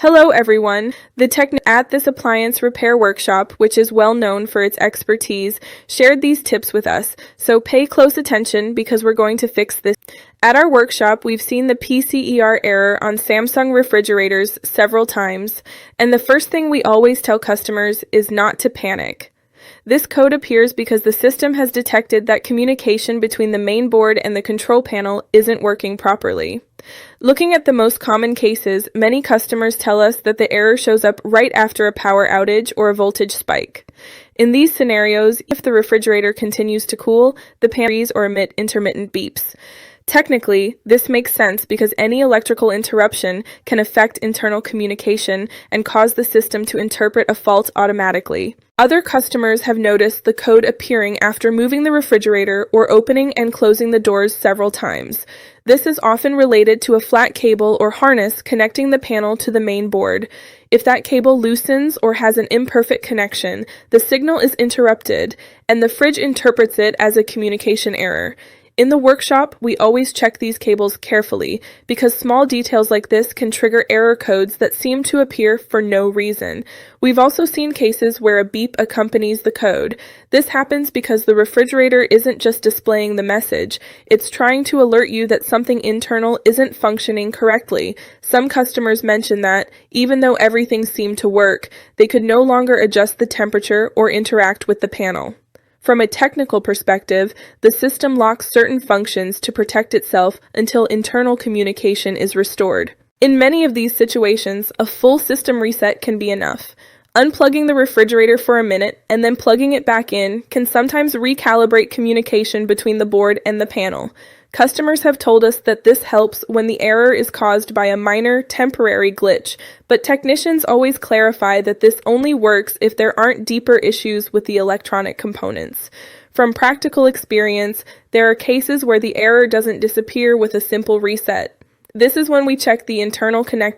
Hello everyone. The technician at this appliance repair workshop, which is well known for its expertise, shared these tips with us, so pay close attention because we're going to fix this. At our workshop, we've seen the PCER error on Samsung refrigerators several times, and the first thing we always tell customers is not to panic. This code appears because the system has detected that communication between the main board and the control panel isn't working properly. Looking at the most common cases, many customers tell us that the error shows up right after a power outage or a voltage spike. In these scenarios, if the refrigerator continues to cool, the panel freezes or emit intermittent beeps. Technically, this makes sense because any electrical interruption can affect internal communication and cause the system to interpret a fault automatically. Other customers have noticed the code appearing after moving the refrigerator or opening and closing the doors several times. This is often related to a flat cable or harness connecting the panel to the main board. If that cable loosens or has an imperfect connection, the signal is interrupted, and the fridge interprets it as a communication error. In the workshop, we always check these cables carefully because small details like this can trigger error codes that seem to appear for no reason. We've also seen cases where a beep accompanies the code. This happens because the refrigerator isn't just displaying the message, it's trying to alert you that something internal isn't functioning correctly. Some customers mention that, even though everything seemed to work, they could no longer adjust the temperature or interact with the panel. From a technical perspective, the system locks certain functions to protect itself until internal communication is restored. In many of these situations, a full system reset can be enough. Unplugging the refrigerator for a minute and then plugging it back in can sometimes recalibrate communication between the board and the panel. Customers have told us that this helps when the error is caused by a minor, temporary glitch, but technicians always clarify that this only works if there aren't deeper issues with the electronic components. From practical experience, there are cases where the error doesn't disappear with a simple reset. This is when we check the internal connector